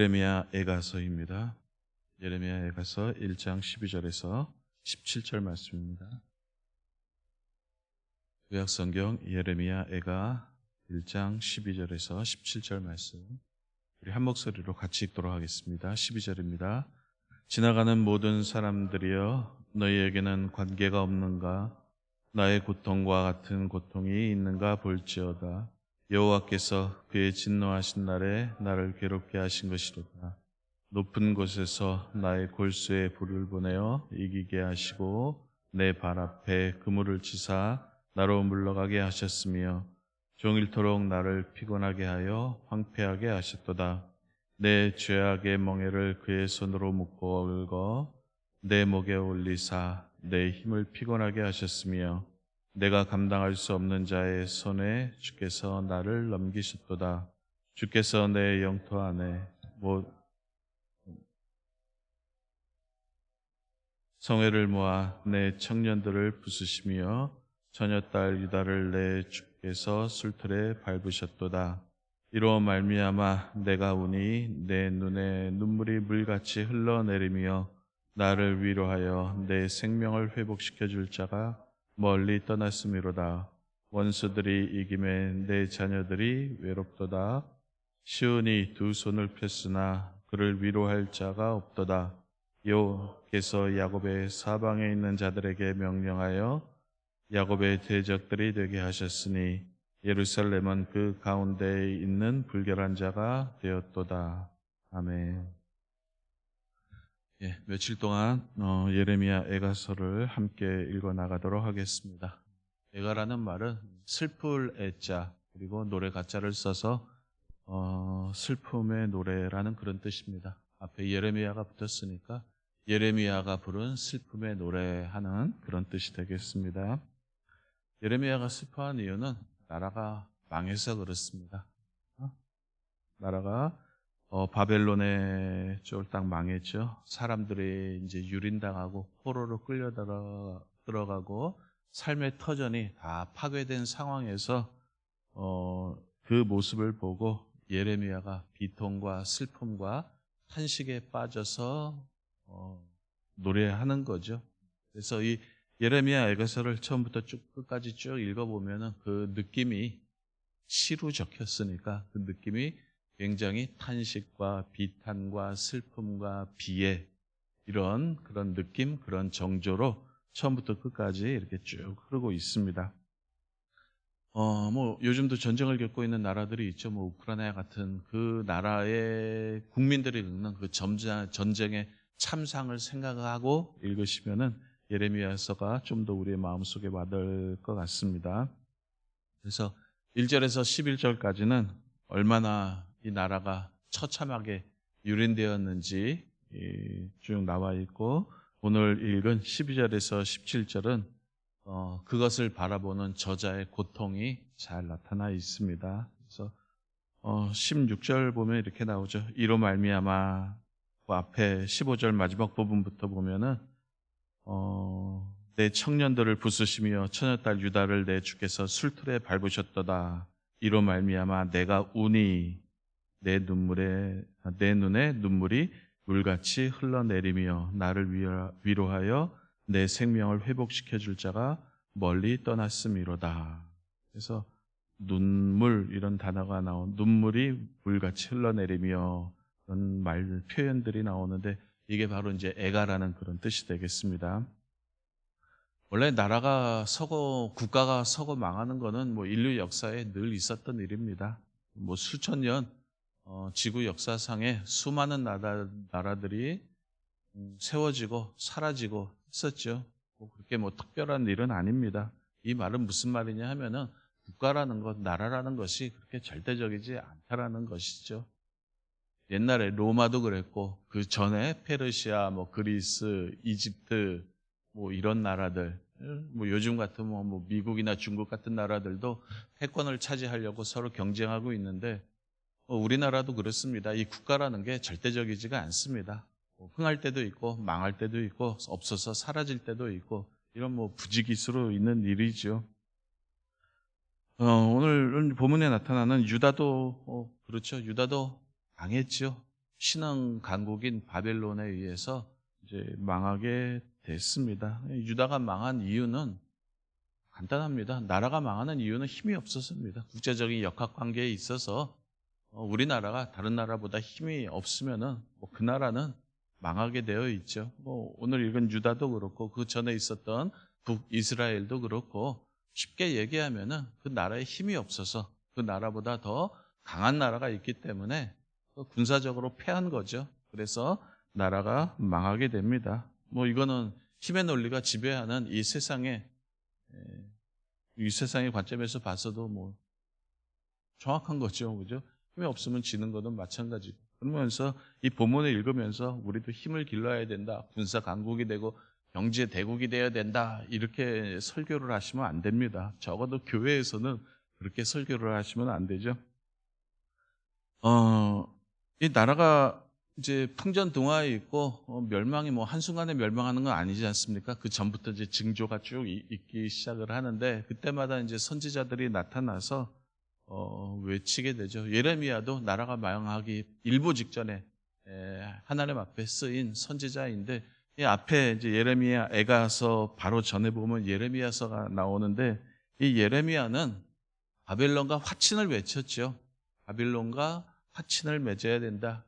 예레미야 애가서입니다. 예레미야 애가서 1장 12절에서 17절 말씀입니다. 구약성경 예레미야 애가 1장 12절에서 17절 말씀, 우리 한 목소리로 같이 읽도록 하겠습니다. 12절입니다. 지나가는 모든 사람들이여, 너희에게는 관계가 없는가? 나의 고통과 같은 고통이 있는가 볼지어다. 여호와께서 그의 진노하신 날에 나를 괴롭게 하신 것이로다. 높은 곳에서 나의 골수에 불을 보내어 이기게 하시고 내 발 앞에 그물을 치사 나로 물러가게 하셨으며 종일토록 나를 피곤하게 하여 황폐하게 하셨도다. 내 죄악의 멍에를 그의 손으로 묶어 얽어 내 목에 올리사 내 힘을 피곤하게 하셨으며 내가 감당할 수 없는 자의 손에 주께서 나를 넘기셨도다. 주께서 내 영토 안에 성회를 모아 내 청년들을 부수시며 처녀딸 유다를 내 주께서 술틀에 밟으셨도다. 이로 말미암아 내가 우니 내 눈에 눈물이 물같이 흘러내리며 나를 위로하여 내 생명을 회복시켜 줄 자가 멀리 떠났음이로다. 원수들이 이김에 내 자녀들이 외롭도다. 시온이 두 손을 폈으나 그를 위로할 자가 없도다. 여호와께서 야곱의 사방에 있는 자들에게 명령하여 야곱의 대적들이 되게 하셨으니 예루살렘은 그 가운데에 있는 불결한 자가 되었도다. 아멘. 며칠 동안 예레미야 애가서를 함께 읽어 나가도록 하겠습니다. 애가라는 말은 슬플 애자 그리고 노래 가자를 써서 슬픔의 노래라는 그런 뜻입니다. 앞에 예레미야가 붙었으니까 예레미야가 부른 슬픔의 노래하는 그런 뜻이 되겠습니다. 예레미야가 슬퍼한 이유는 나라가 망해서 그렇습니다. 나라가 바벨론에 쫄딱 망했죠. 사람들이 이제 유린당하고 포로로 끌려 들어가고 삶의 터전이 다 파괴된 상황에서 그 모습을 보고 예레미야가 비통과 슬픔과 탄식에 빠져서 노래하는 거죠. 그래서 이 예레미야 애가서를 처음부터 쭉 끝까지 쭉 읽어보면은 그 느낌이 시로 적혔으니까 그 느낌이 굉장히 탄식과 비탄과 슬픔과 비애 이런 그런 느낌, 그런 정조로 처음부터 끝까지 이렇게 쭉 흐르고 있습니다. 요즘도 전쟁을 겪고 있는 나라들이 있죠. 우크라이나 같은 그 나라의 국민들이 겪는 그 전쟁의 참상을 생각하고 읽으시면은 예레미야서가 좀 더 우리의 마음속에 와닿을 것 같습니다. 그래서 1절에서 11절까지는 얼마나 이 나라가 처참하게 유린되었는지 쭉 나와 있고, 오늘 읽은 12절에서 17절은 그것을 바라보는 저자의 고통이 잘 나타나 있습니다. 그래서 16절 보면 이렇게 나오죠. 이로 말미암아, 그 앞에 15절 마지막 부분부터 보면은 내 청년들을 부수시며 처녀딸 유다를 내 주께서 술틀에 밟으셨도다. 이로 말미암아 내가 우니 내 눈에 눈물이 물같이 흘러내리며 나를 위로하여 내 생명을 회복시켜 줄 자가 멀리 떠났음이로다. 그래서 눈물 이런 단어가 눈물이 물같이 흘러내리며 그런 표현들이 나오는데 이게 바로 이제 애가라는 그런 뜻이 되겠습니다. 원래 나라가 국가가 서고 망하는 거는 인류 역사에 늘 있었던 일입니다. 수천 년 지구 역사상에 수많은 나라들이 세워지고 사라지고 했었죠. 그렇게 특별한 일은 아닙니다. 이 말은 무슨 말이냐 하면은 국가라는 것, 나라라는 것이 그렇게 절대적이지 않다라는 것이죠. 옛날에 로마도 그랬고 그 전에 페르시아, 그리스, 이집트 이런 나라들, 요즘 같으면 미국이나 중국 같은 나라들도 패권을 차지하려고 서로 경쟁하고 있는데 우리나라도 그렇습니다. 이 국가라는 게 절대적이지가 않습니다. 흥할 때도 있고 망할 때도 있고 없어서 사라질 때도 있고 이런 부지기수로 있는 일이죠. 오늘 본문에 나타나는 유다도 그렇죠. 유다도 망했죠. 신흥 강국인 바벨론에 의해서 이제 망하게 됐습니다. 유다가 망한 이유는 간단합니다. 나라가 망하는 이유는 힘이 없었습니다. 국제적인 역학관계에 있어서 우리나라가 다른 나라보다 힘이 없으면은 그 나라는 망하게 되어 있죠. 오늘 읽은 유다도 그렇고 그 전에 있었던 북이스라엘도 그렇고 쉽게 얘기하면은 그 나라에 힘이 없어서 그 나라보다 더 강한 나라가 있기 때문에 군사적으로 패한 거죠. 그래서 나라가 망하게 됩니다. 이거는 힘의 논리가 지배하는 이 세상의 관점에서 봤어도 정확한 거죠. 그죠? 힘이 없으면 지는 거는 마찬가지고. 그러면서 이 본문을 읽으면서 우리도 힘을 길러야 된다. 군사 강국이 되고 경제 대국이 되어야 된다. 이렇게 설교를 하시면 안 됩니다. 적어도 교회에서는 그렇게 설교를 하시면 안 되죠. 이 나라가 이제 풍전등화에 있고 멸망이 한순간에 멸망하는 건 아니지 않습니까? 그 전부터 이제 징조가 쭉 있기 시작을 하는데 그때마다 이제 선지자들이 나타나서 외치게 되죠. 예레미야도 나라가 망하기 일보 직전에 하나님 앞에 쓰인 선지자인데 이 앞에 이제 예레미야 애가서 바로 전에 보면 예레미야서가 나오는데 이 예레미야는 바벨론과 화친을 외쳤죠. 바벨론과 화친을 맺어야 된다.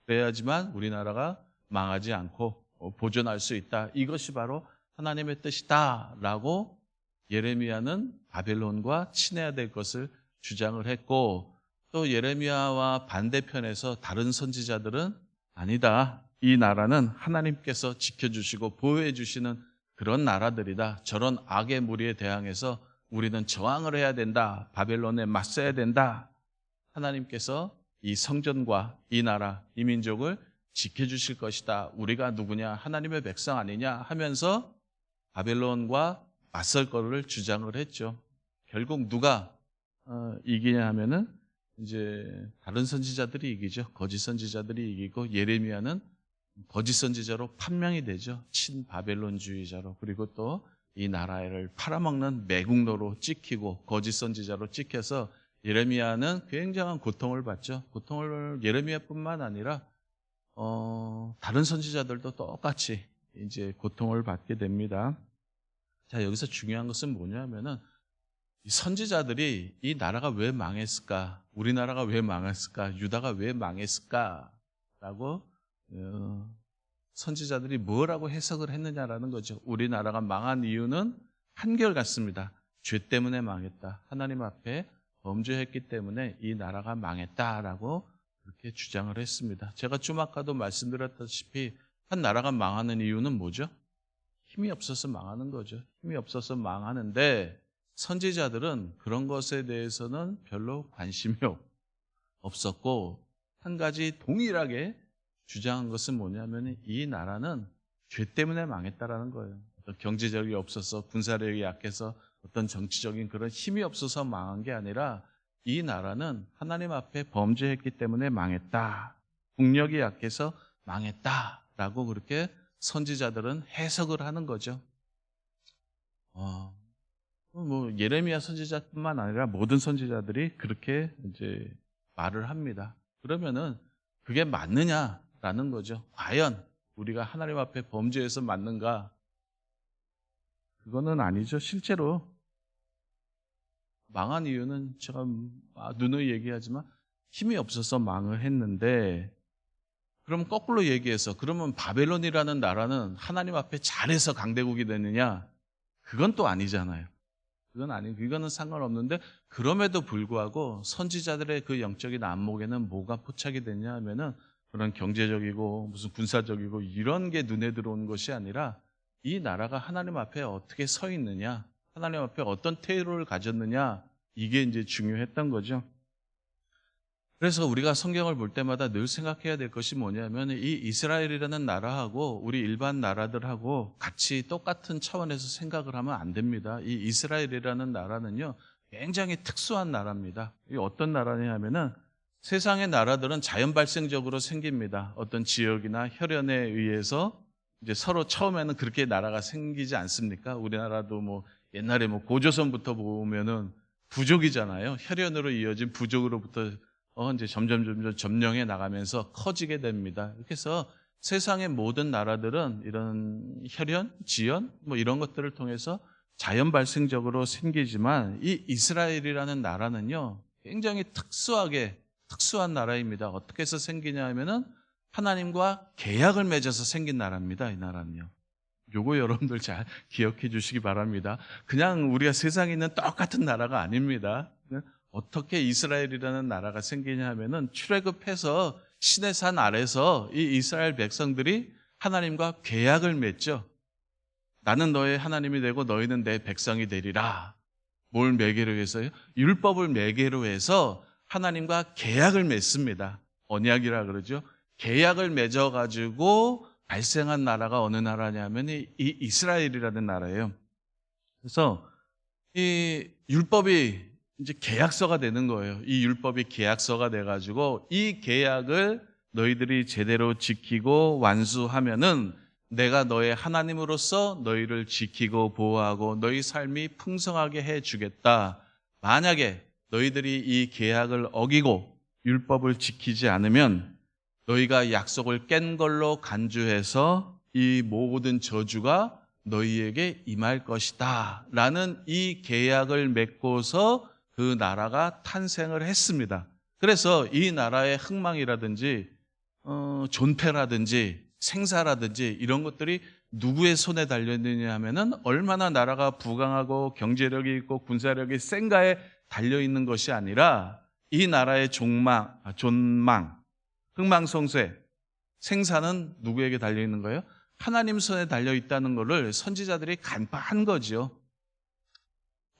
그래야지만 우리나라가 망하지 않고 보존할 수 있다. 이것이 바로 하나님의 뜻이다 라고 예레미야는 바벨론과 친해야 될 것을 주장을 했고 또 예레미야와 반대편에서 다른 선지자들은 아니다. 이 나라는 하나님께서 지켜주시고 보호해 주시는 그런 나라들이다. 저런 악의 무리에 대항해서 우리는 저항을 해야 된다. 바벨론에 맞서야 된다. 하나님께서 이 성전과 이 나라, 이 민족을 지켜주실 것이다. 우리가 누구냐? 하나님의 백성 아니냐? 하면서 바벨론과 맞설 거를 주장을 했죠. 결국 누가 이기냐 하면은 이제 다른 선지자들이 이기죠. 거짓 선지자들이 이기고 예레미야는 거짓 선지자로 판명이 되죠. 친바벨론주의자로. 그리고 또 이 나라를 팔아먹는 매국노로 찍히고 거짓 선지자로 찍혀서 예레미야는 굉장한 고통을 받죠. 고통을 예레미야뿐만 아니라 다른 선지자들도 똑같이 이제 고통을 받게 됩니다. 자, 여기서 중요한 것은 뭐냐면은 이 선지자들이 이 나라가 왜 망했을까? 우리나라가 왜 망했을까? 유다가 왜 망했을까?라고 선지자들이 뭐라고 해석을 했느냐라는 거죠. 우리나라가 망한 이유는 한결같습니다. 죄 때문에 망했다. 하나님 앞에 범죄했기 때문에 이 나라가 망했다라고 그렇게 주장을 했습니다. 제가 좀 아까도 말씀드렸다시피 한 나라가 망하는 이유는 뭐죠? 힘이 없어서 망하는 거죠. 힘이 없어서 망하는데 선지자들은 그런 것에 대해서는 별로 관심이 없었고 한 가지 동일하게 주장한 것은 뭐냐면 이 나라는 죄 때문에 망했다라는 거예요. 어떤 경제력이 없어서 군사력이 약해서 어떤 정치적인 그런 힘이 없어서 망한 게 아니라 이 나라는 하나님 앞에 범죄했기 때문에 망했다. 국력이 약해서 망했다라고 그렇게 선지자들은 해석을 하는 거죠. 예레미야 선지자뿐만 아니라 모든 선지자들이 그렇게 이제 말을 합니다. 그러면은 그게 맞느냐라는 거죠. 과연 우리가 하나님 앞에 범죄해서 맞는가? 그거는 아니죠. 실제로 망한 이유는 제가 누누이 얘기하지만 힘이 없어서 망을 했는데 그럼 거꾸로 얘기해서 그러면 바벨론이라는 나라는 하나님 앞에 잘해서 강대국이 되느냐? 그건 또 아니잖아요. 그거는 상관없는데 그럼에도 불구하고 선지자들의 그 영적인 안목에는 뭐가 포착이 되냐 하면은 그런 경제적이고 무슨 군사적이고 이런 게 눈에 들어오는 것이 아니라 이 나라가 하나님 앞에 어떻게 서 있느냐, 하나님 앞에 어떤 태도를 가졌느냐, 이게 이제 중요했던 거죠. 그래서 우리가 성경을 볼 때마다 늘 생각해야 될 것이 뭐냐면 이 이스라엘이라는 나라하고 우리 일반 나라들하고 같이 똑같은 차원에서 생각을 하면 안 됩니다. 이 이스라엘이라는 나라는요, 굉장히 특수한 나라입니다. 이 어떤 나라냐 하면은 세상의 나라들은 자연 발생적으로 생깁니다. 어떤 지역이나 혈연에 의해서 이제 서로 처음에는 그렇게 나라가 생기지 않습니까? 우리나라도 옛날에 고조선부터 보면은 부족이잖아요. 혈연으로 이어진 부족으로부터 이제 점점 점령해 나가면서 커지게 됩니다. 이렇게 해서 세상의 모든 나라들은 이런 혈연, 지연 뭐 이런 것들을 통해서 자연 발생적으로 생기지만 이 이스라엘이라는 나라는요, 굉장히 특수한 나라입니다. 어떻게 해서 생기냐 하면은 하나님과 계약을 맺어서 생긴 나라입니다. 이 나라는요. 요거 여러분들 잘 기억해 주시기 바랍니다. 그냥 우리가 세상에 있는 똑같은 나라가 아닙니다. 어떻게 이스라엘이라는 나라가 생기냐 하면은 출애굽해서 시내산 아래서 이 이스라엘 백성들이 하나님과 계약을 맺죠. 나는 너의 하나님이 되고 너희는 내 백성이 되리라. 뭘 매개로 해서요? 율법을 매개로 해서 하나님과 계약을 맺습니다. 언약이라 그러죠. 계약을 맺어가지고 발생한 나라가 어느 나라냐면 이 이스라엘이라는 나라예요. 그래서 이 율법이 이제 계약서가 되는 거예요. 이 율법이 계약서가 돼가지고 이 계약을 너희들이 제대로 지키고 완수하면은 내가 너의 하나님으로서 너희를 지키고 보호하고 너희 삶이 풍성하게 해주겠다. 만약에 너희들이 이 계약을 어기고 율법을 지키지 않으면 너희가 약속을 깬 걸로 간주해서 이 모든 저주가 너희에게 임할 것이다 라는 이 계약을 맺고서 그 나라가 탄생을 했습니다. 그래서 이 나라의 흥망이라든지 존폐라든지 생사라든지 이런 것들이 누구의 손에 달려있느냐 하면은 얼마나 나라가 부강하고 경제력이 있고 군사력이 센가에 달려있는 것이 아니라 이 나라의 존망, 흥망성쇠, 생사는 누구에게 달려있는 거예요? 하나님 손에 달려있다는 것을 선지자들이 간파한 거죠.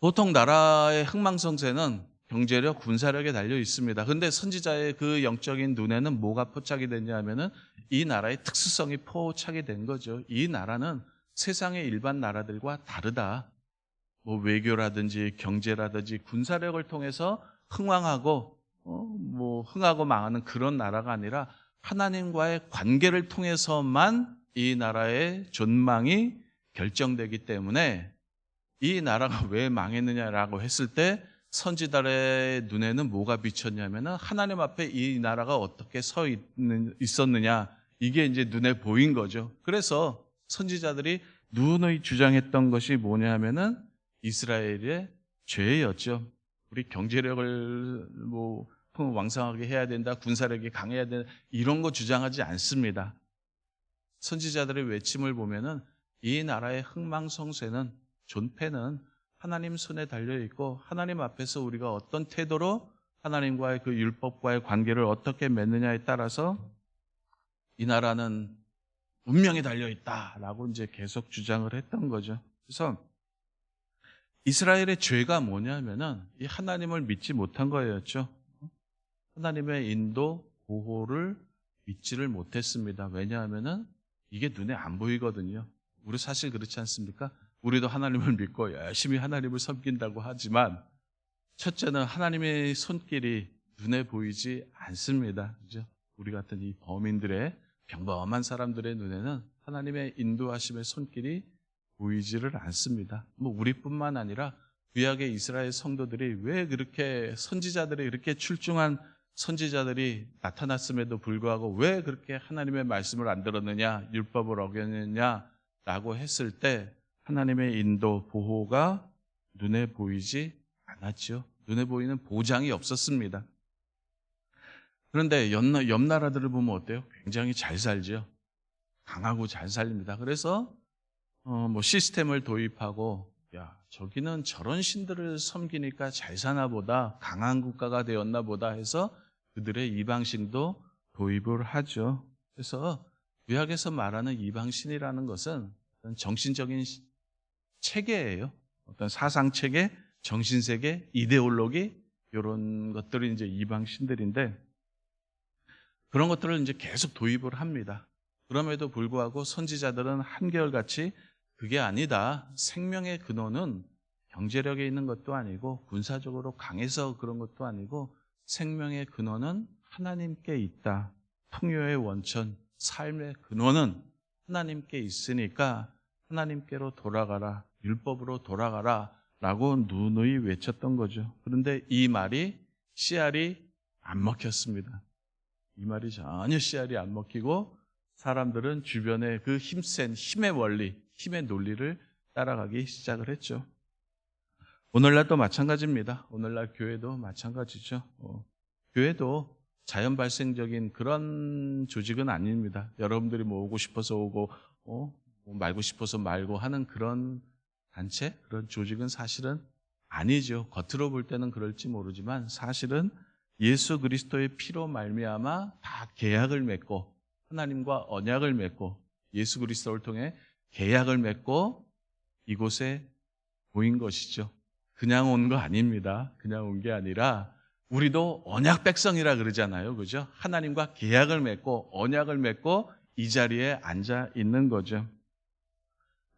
보통 나라의 흥망성쇠는 경제력, 군사력에 달려 있습니다. 그런데 선지자의 그 영적인 눈에는 뭐가 포착이 됐냐 하면은 이 나라의 특수성이 포착이 된 거죠. 이 나라는 세상의 일반 나라들과 다르다. 뭐 외교라든지 경제라든지 군사력을 통해서 흥왕하고 흥하고 망하는 그런 나라가 아니라 하나님과의 관계를 통해서만 이 나라의 존망이 결정되기 때문에 이 나라가 왜 망했느냐라고 했을 때 선지자의 눈에는 뭐가 비쳤냐면은 하나님 앞에 이 나라가 어떻게 있었느냐 이게 이제 눈에 보인 거죠. 그래서 선지자들이 누누이 주장했던 것이 뭐냐면은 이스라엘의 죄였죠. 우리 경제력을 왕성하게 해야 된다, 군사력이 강해야 된다 이런 거 주장하지 않습니다. 선지자들의 외침을 보면은 이 나라의 흥망성쇠는 존폐는 하나님 손에 달려있고 하나님 앞에서 우리가 어떤 태도로 하나님과의 그 율법과의 관계를 어떻게 맺느냐에 따라서 이 나라는 운명이 달려있다라고 이제 계속 주장을 했던 거죠. 그래서 이스라엘의 죄가 뭐냐면은 이 하나님을 믿지 못한 거였죠. 하나님의 인도, 보호를 믿지를 못했습니다. 왜냐하면은 이게 눈에 안 보이거든요. 우리 사실 그렇지 않습니까? 우리도 하나님을 믿고 열심히 하나님을 섬긴다고 하지만 첫째는 하나님의 손길이 눈에 보이지 않습니다. 그죠? 우리 같은 이 범인들의 평범한 사람들의 눈에는 하나님의 인도하심의 손길이 보이지를 않습니다. 뭐 우리뿐만 아니라 구약의 이스라엘 성도들이 왜 그렇게 선지자들이 이렇게 출중한 선지자들이 나타났음에도 불구하고 왜 그렇게 하나님의 말씀을 안 들었느냐, 율법을 어겼느냐라고 했을 때 하나님의 인도, 보호가 눈에 보이지 않았죠. 눈에 보이는 보장이 없었습니다. 그런데 옆 나라들을 보면 어때요? 굉장히 잘 살죠. 강하고 잘 살립니다. 그래서 시스템을 도입하고 저기는 저런 신들을 섬기니까 잘 사나 보다, 강한 국가가 되었나 보다 해서 그들의 이방신도 도입을 하죠. 그래서 구약에서 말하는 이방신이라는 것은 어떤 정신적인 체계예요. 어떤 사상 체계, 정신세계, 이데올로기 이런 것들이 이제 이방신들인데 그런 것들을 이제 계속 도입을 합니다. 그럼에도 불구하고 선지자들은 한결같이 그게 아니다. 생명의 근원은 경제력에 있는 것도 아니고 군사적으로 강해서 그런 것도 아니고 생명의 근원은 하나님께 있다. 풍요의 원천, 삶의 근원은 하나님께 있으니까 하나님께로 돌아가라. 율법으로 돌아가라 라고 누누이 외쳤던 거죠. 그런데 이 말이 씨알이 안 먹혔습니다. 이 말이 전혀 씨알이 안 먹히고 사람들은 주변의 그 힘센 힘의 원리, 힘의 논리를 따라가기 시작을 했죠. 오늘날도 마찬가지입니다. 오늘날 교회도 마찬가지죠. 교회도 자연 발생적인 그런 조직은 아닙니다. 여러분들이 뭐 오고 싶어서 오고 뭐 말고 싶어서 말고 하는 그런 단체, 그런 조직은 사실은 아니죠. 겉으로 볼 때는 그럴지 모르지만 사실은 예수 그리스도의 피로 말미암아 다 계약을 맺고 하나님과 언약을 맺고 예수 그리스도를 통해 계약을 맺고 이곳에 모인 것이죠. 그냥 온 거 아닙니다. 그냥 온 게 아니라 우리도 언약 백성이라 그러잖아요. 그죠? 하나님과 계약을 맺고 언약을 맺고 이 자리에 앉아 있는 거죠.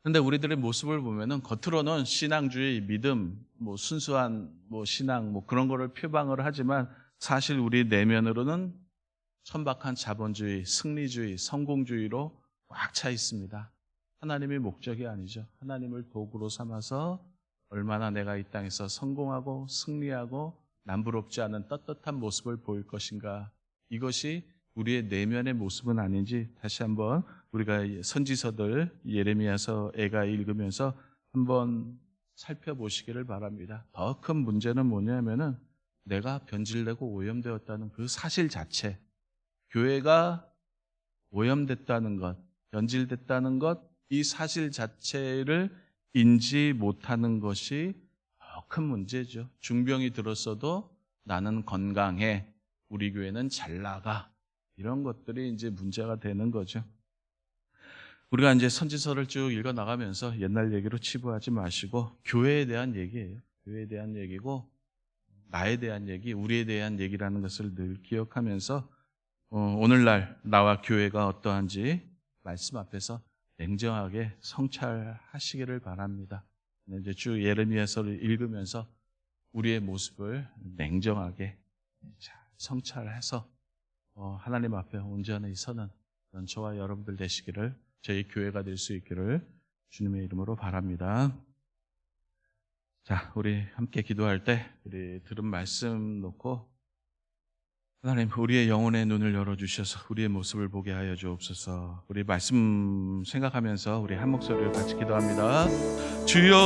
그런데 우리들의 모습을 보면은 겉으로는 신앙주의, 믿음, 뭐 순수한 뭐 신앙 뭐 그런 거를 표방을 하지만 사실 우리 내면으로는 천박한 자본주의, 승리주의, 성공주의로 꽉 차 있습니다. 하나님의 목적이 아니죠. 하나님을 도구로 삼아서 얼마나 내가 이 땅에서 성공하고 승리하고 남부럽지 않은 떳떳한 모습을 보일 것인가. 이것이 우리의 내면의 모습은 아닌지 다시 한번 우리가 선지서들 예레미야서 애가 읽으면서 한번 살펴보시기를 바랍니다. 더 큰 문제는 뭐냐면은 내가 변질되고 오염되었다는 그 사실 자체, 교회가 오염됐다는 것, 변질됐다는 것, 이 사실 자체를 인지 못하는 것이 더 큰 문제죠. 중병이 들었어도 나는 건강해, 우리 교회는 잘 나가, 이런 것들이 이제 문제가 되는 거죠. 우리가 이제 선지서를 쭉 읽어 나가면서 옛날 얘기로 치부하지 마시고 교회에 대한 얘기예요. 교회에 대한 얘기고 나에 대한 얘기, 우리에 대한 얘기라는 것을 늘 기억하면서 오늘날 나와 교회가 어떠한지 말씀 앞에서 냉정하게 성찰하시기를 바랍니다. 이제 쭉 예레미야서를 읽으면서 우리의 모습을 냉정하게 성찰해서 하나님 앞에 온전히 서는 그런 저와 여러분들 되시기를, 저희 교회가 될 수 있기를 주님의 이름으로 바랍니다. 자, 우리 함께 기도할 때 우리 들은 말씀 놓고 하나님, 우리의 영혼의 눈을 열어주셔서 우리의 모습을 보게 하여 주옵소서. 우리 말씀 생각하면서 우리 한 목소리로 같이 기도합니다. 주여!